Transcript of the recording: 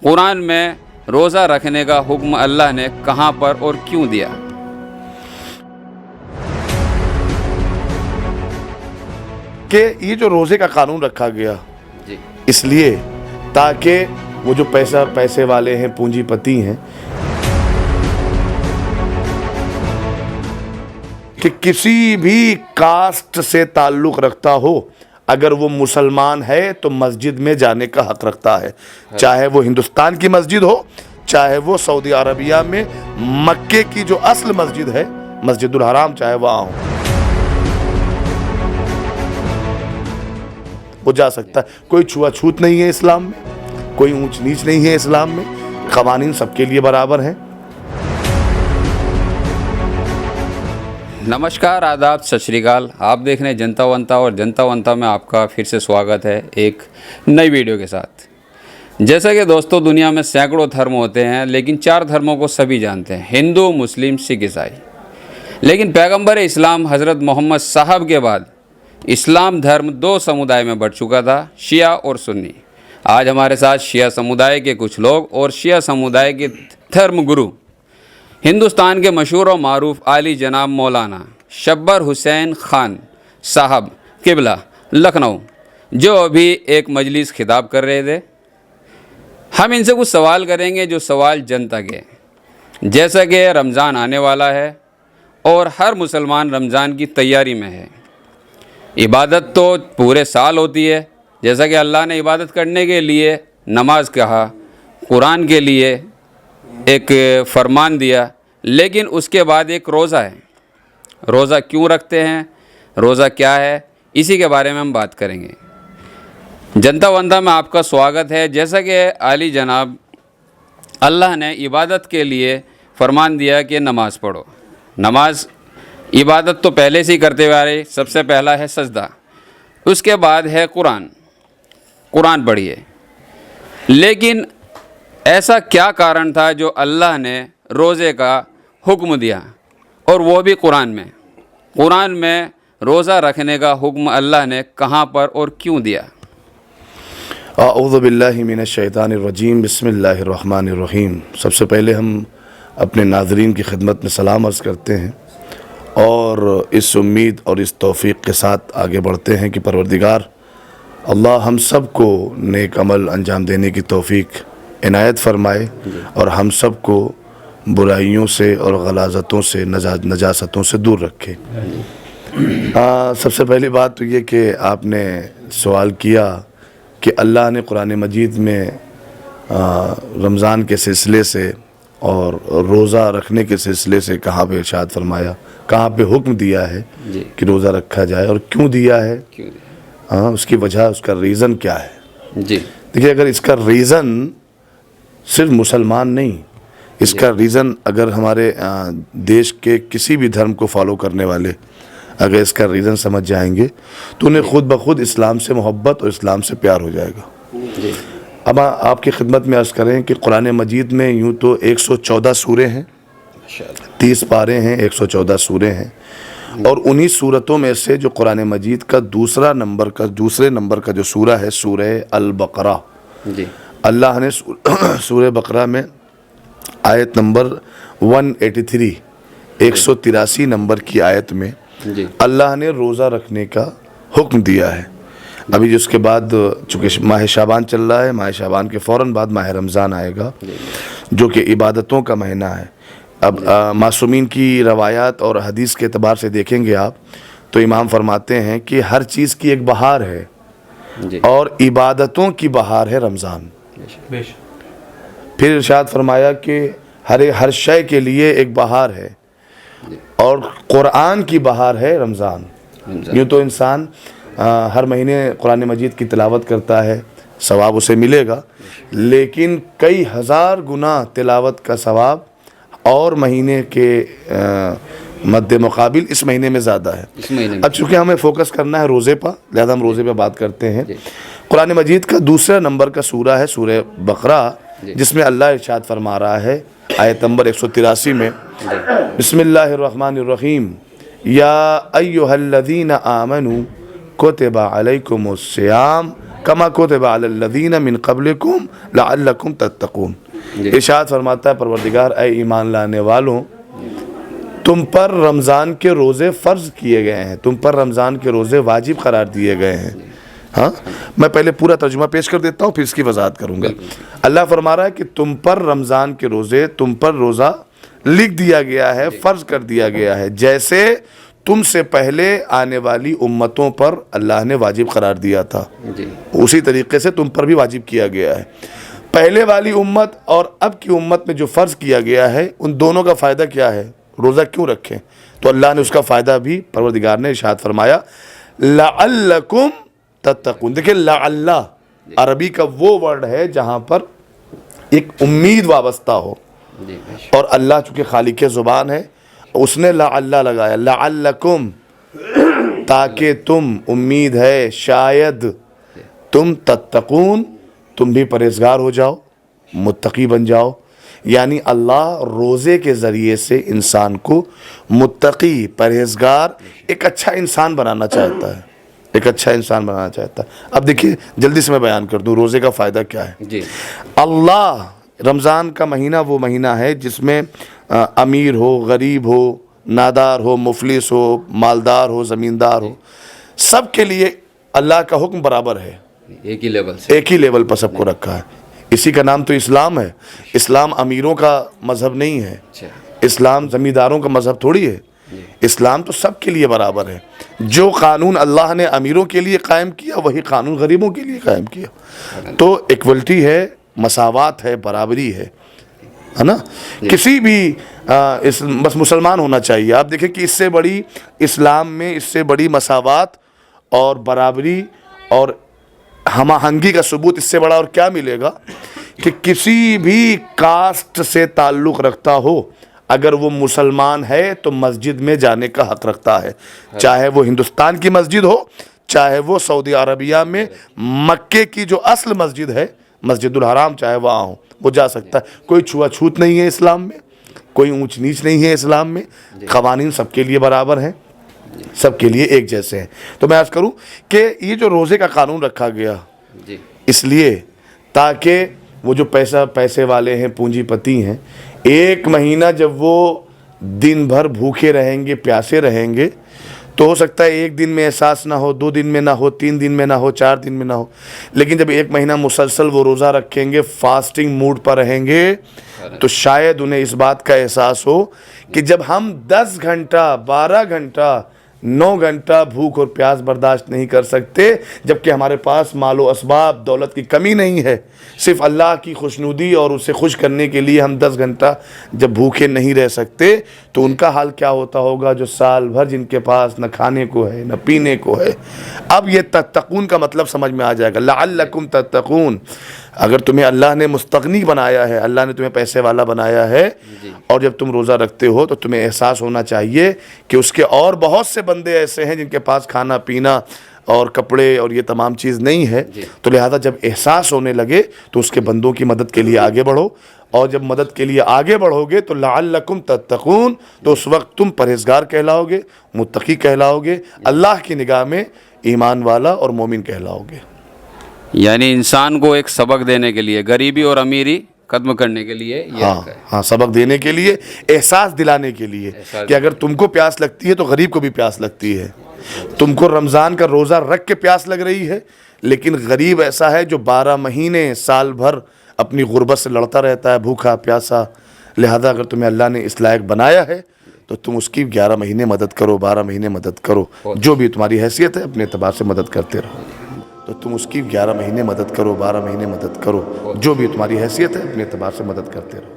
قرآن میں روزہ رکھنے کا حکم اللہ نے کہاں پر اور کیوں دیا؟ کہ یہ جو روزے کا قانون رکھا گیا جی اس لیے تاکہ وہ جو پیسے والے ہیں، پونجی پتی ہیں، کہ کسی بھی کاسٹ سے تعلق رکھتا ہو، اگر وہ مسلمان ہے تو مسجد میں جانے کا حق رکھتا ہے، چاہے وہ ہندوستان کی مسجد ہو، چاہے وہ سعودی عربیہ میں مکے کی جو اصل مسجد ہے مسجد الحرام، چاہے وہاں ہو، وہ جا سکتا ہے۔ کوئی چھوا چھوت نہیں ہے اسلام میں، کوئی اونچ نیچ نہیں ہے اسلام میں، قوانین سب کے لیے برابر ہیں۔ نمسکار، آداب، ست شری اکال۔ آپ دیکھ رہے ہیں جنتا ونتا، اور جنتا ونتا میں آپ کا پھر سے سواگت ہے ایک نئی ویڈیو کے ساتھ۔ جیسا کہ دوستوں، دنیا میں سینکڑوں دھرم ہوتے ہیں، لیکن 4 دھرموں کو سبھی جانتے ہیں: ہندو، مسلم، سکھ، عیسائی۔ لیکن پیغمبر اسلام حضرت محمد صاحب کے بعد اسلام دھرم 2 سمودائے میں بٹ چکا تھا، شیعہ اور سنی۔ آج ہمارے ساتھ شیعہ سمودائے کے کچھ لوگ اور شیعہ سمودائے کے دھرم گرو، ہندوستان کے مشہور و معروف عالی جناب مولانا شبر حسین خان صاحب قبلہ لکھنؤ، جو ابھی ایک مجلس خطاب کر رہے تھے۔ ہم ان سے کچھ سوال کریں گے، جو سوال جنتا کے، جیسا کہ رمضان آنے والا ہے اور ہر مسلمان رمضان کی تیاری میں ہے۔ عبادت تو پورے سال ہوتی ہے، جیسا کہ اللہ نے عبادت کرنے کے لیے نماز کہا، قرآن کے لیے ایک فرمان دیا، لیکن اس کے بعد ایک روزہ ہے۔ روزہ کیوں رکھتے ہیں، روزہ کیا ہے، اسی کے بارے میں ہم بات کریں گے۔ جنتا ونتا میں آپ کا سواگت ہے۔ جیسا کہ عالی جناب اللہ نے عبادت کے لیے فرمان دیا کہ نماز پڑھو۔ نماز عبادت تو پہلے سے ہی کرتے ہوئے آ رہے، سب سے پہلا ہے سجدہ، اس کے بعد ہے قرآن پڑھیے۔ لیکن ایسا کیا کارن تھا جو اللہ نے روزے کا حکم دیا، اور وہ بھی قرآن میں روزہ رکھنے کا حکم اللہ نے کہاں پر اور کیوں دیا؟ اعوذ باللہ من الشیطان الرجیم، بسم اللہ الرحمن الرحیم۔ سب سے پہلے ہم اپنے ناظرین کی خدمت میں سلام عرض کرتے ہیں، اور اس امید اور اس توفیق کے ساتھ آگے بڑھتے ہیں کہ پروردگار اللہ ہم سب کو نیک عمل انجام دینے کی توفیق عنایت فرمائے، اور ہم سب کو برائیوں سے اور غلاظتوں سے، نجاستوں سے دور رکھے۔ سب سے پہلی بات تو یہ کہ آپ نے سوال کیا کہ اللہ نے قرآن مجید میں رمضان کے سلسلے سے اور روزہ رکھنے کے سلسلے سے کہاں پہ ارشاد فرمایا، کہاں پہ حکم دیا ہے کہ روزہ رکھا جائے، اور کیوں دیا ہے، اس کی وجہ، اس کا ریزن کیا ہے۔ دیکھیے، اگر اس کا ریزن صرف مسلمان نہیں، اس کا ریزن اگر ہمارے دیش کے کسی بھی دھرم کو فالو کرنے والے اگر اس کا ریزن سمجھ جائیں گے تو انہیں خود بخود اسلام سے محبت اور اسلام سے پیار ہو جائے گا۔ اب آپ کی خدمت میں عرض کریں کہ قرآن مجید میں یوں تو 114 سورے ہیں، 30 پارے ہیں، 114 سورے ہیں، اور انہی سورتوں میں سے جو قرآن مجید کا دوسرے نمبر کا جو سورہ ہے، سورہ البقرہ، اللہ نے سورہ بقرہ میں آیت نمبر 183 183 نمبر کی آیت میں اللہ نے روزہ رکھنے کا حکم دیا ہے۔ ابھی اس کے بعد چونکہ ماہ شعبان چل رہا ہے، ماہ شعبان کے فوراً بعد ماہ رمضان آئے گا، جو کہ عبادتوں کا مہینہ ہے۔ اب معصومین کی روایات اور حدیث کے اعتبار سے دیکھیں گے آپ تو امام فرماتے ہیں کہ ہر چیز کی ایک بہار ہے، اور عبادتوں کی بہار ہے رمضان۔ پھر ارشاد فرمایا کہ ہر شے کے لیے ایک بہار ہے، اور قرآن کی بہار ہے رمضان۔ یوں تو انسان ہر مہینے قرآن مجید کی تلاوت کرتا ہے، ثواب اسے ملے گا، لیکن کئی ہزار گنا تلاوت کا ثواب اور مہینے کے مد مقابل اس مہینے میں زیادہ ہے۔ اب چونکہ ہمیں فوکس کرنا ہے روزے پر، لہذا ہم روزے پہ بات کرتے ہیں۔ قرآن مجید کا دوسرے نمبر کا سورہ ہے سورہ بقرہ، جس میں اللہ ارشاد فرما رہا ہے آیت نمبر 183 میں، بسم اللہ الرحمن الرحیم، یا ایہا الذین آمنوا کتب علیکم الصیام कमा कुतिबा अलल लज़ीना मिन क़ब्लिकुम लअल्लकुम तत्तक़ून। इरशाद फरमाता है परवरदिगार, ऐ ईमान लाने वालों, तुम पर रमज़ान के रोज़े फ़र्ज़ किए गए हैं, तुम पर रमज़ान के रोज़े वाजिब करार दिए गए हैं। हाँ, मैं पहले पूरा तर्जुमा पेश कर देता हूँ, फिर इसकी वजाहत करूँगा। अल्लाह फरमा रहा है कि तुम पर रमज़ान के रोज़े, तुम पर रोज़ा लिख दिया गया है, फ़र्ज़ कर दिया गया है, जैसे तुमसे पहले आने वाली उम्मतों पर अल्लाह ने वाजिब करार दिया था, उसी तरीके से तुम पर भी वाजिब किया गया है। पहले वाली उम्मत और अब की उम्मत में जो फ़र्ज़ किया गया है, उन दोनों का फ़ायदा क्या है, रोज़ा क्यों रखें? तो अल्लाह ने उसका फ़ायदा भी परवरदिगार ने इरशाद फरमाया, लअल्लकुम तत्तक़ून। देखिए, लअल्ला अरबी का वो वर्ड है जहाँ पर एक उम्मीद वाबस्ता हो, और अल्लाह चूँकि खालिक ज़ुबान है, उसने लअल्ला लगाया, लअल्लकुम, ताकि तुम, उम्मीद है शायद तुम, तत्तक़ून, तुम भी परहेज़गार हो जाओ, मुत्तकी बन जाओ। यानी अल्लाह रोज़े के ज़रिए से इंसान को मुत्तकी, परहेज़गार, एक अच्छा इंसान बनाना चाहता है, एक अच्छा इंसान बनाना चाहता है। अब देखिए, जल्दी से मैं बयान कर दूँ रोज़े का फ़ायदा क्या है जी। अल्लाह, रमज़ान का महीना वो महीना है जिसमें अमीर हो, गरीब हो, नादार हो, मुफलिस हो, मालदार हो, ज़मींदार हो, सब के लिए अल्लाह का हुक्म बराबर है, एक ही लेवल से, एक ही लेवल पर सबको रखा है। इसी का नाम तो इस्लाम है। इस्लाम अमीरों का मज़हब नहीं है, इस्लाम ज़मींदारों का मज़हब थोड़ी है, इस्लाम तो सब के लिए बराबर है। जो कानून अल्लाह ने अमीरों के लिए कायम किया, वही कानून गरीबों के लिए कायम किया। तो इक्वलिटी है, मसावात है, बराबरी है ना। किसी भी बस मुसलमान होना चाहिए। आप देखें कि इससे बड़ी, इस्लाम में इससे बड़ी मसावात और बराबरी और हमआहंगी का सबूत इससे बड़ा और क्या मिलेगा कि किसी भी कास्ट से ताल्लुक़ रखता हो, अगर वो मुसलमान है तो मस्जिद में जाने का हक़ रखता है, चाहे वो हिंदुस्तान की मस्जिद हो, चाहे वो सऊदी अरबिया में मक्के की जो असल मस्जिद है, मस्जिदुल हराम, चाहे वहाँ हो, वो जा सकता है। कोई छुआछूत नहीं है इस्लाम में, कोई ऊंच नीच नहीं है इस्लाम में, क़वानीन सबके लिए बराबर हैं, सबके लिए एक जैसे हैं। तो मैं अर्ज़ करूं कि ये जो रोज़े का कानून रखा गया इसलिए ताकि वो जो पैसे वाले हैं, पूंजीपति हैं, एक महीना जब वो दिन भर भूखे रहेंगे, प्यासे रहेंगे, तो हो सकता है एक दिन में एहसास ना हो, 2 दिन में ना हो, 3 दिन में ना हो, 4 दिन में ना हो, लेकिन जब एक महीना मुसलसल वो रोज़ा रखेंगे, फास्टिंग मूड पर रहेंगे, तो शायद उन्हें इस बात का एहसास हो कि जब हम 10 घंटा, 12 घंटा, 9 घंटा भूख और प्यास बर्दाश्त नहीं कर सकते, जबकि हमारे पास मालो असबाब, दौलत की कमी नहीं है, सिर्फ अल्लाह की खुशनुदी और उसे खुश करने के लिए हम 10 घंटा जब भूखे नहीं रह सकते, तो उनका हाल क्या होता होगा जो साल भर जिनके पास न खाने को है न पीने को है। अब ये तत्तक़ून का मतलब समझ में आ जाएगा, लअल्लकुम तत्तक़ून। अगर तुम्हें अल्लाह ने मुस्तग़नी बनाया है, अल्लाह ने तुम्हें पैसे वाला बनाया है, और जब तुम रोज़ा रखते हो तो तुम्हें एहसास होना चाहिए कि उसके और बहुत से बंदे ऐसे हैं जिनके पास खाना पीना और कपड़े और ये तमाम चीज़ नहीं है। तो लिहाजा जब एहसास होने लगे तो उसके बंदों की मदद के लिए आगे बढ़ो, और जब मदद के लिए आगे बढ़ोगे तो लअल्लकुम तत्तक़ून, तो उस वक्त तुम परहेज़गार कहलाओगे, मुत्तकी कहलाओगे, अल्लाह की निगाह में ईमान वाला और मोमिन कहलाओगे। यानी इंसान को एक सबक देने के लिए, गरीबी और अमीरी खत्म करने के लिए ये हाँ, सबक देने के लिए, एहसास दिलाने के लिए कि अगर तुमको प्यास लगती है तो गरीब को भी प्यास लगती है। तुमको रमज़ान का रोज़ा रख के प्यास लग रही है, लेकिन गरीब ऐसा है जो 12 महीने साल भर अपनी गुर्बत से लड़ता रहता है, भूखा प्यासा। लिहाजा अगर तुम्हें अल्लाह ने इस लायक बनाया है तो तुम उसकी 11 महीने मदद करो, 12 महीने मदद करो, जो भी तुम्हारी हैसियत है अपने एतबार से मदद करते रहो। तो तुम उसकी 11 महीने मदद करो, 12 महीने मदद करो, जो भी तुम्हारी हैसियत है अपने एतबार से मदद करते रहो।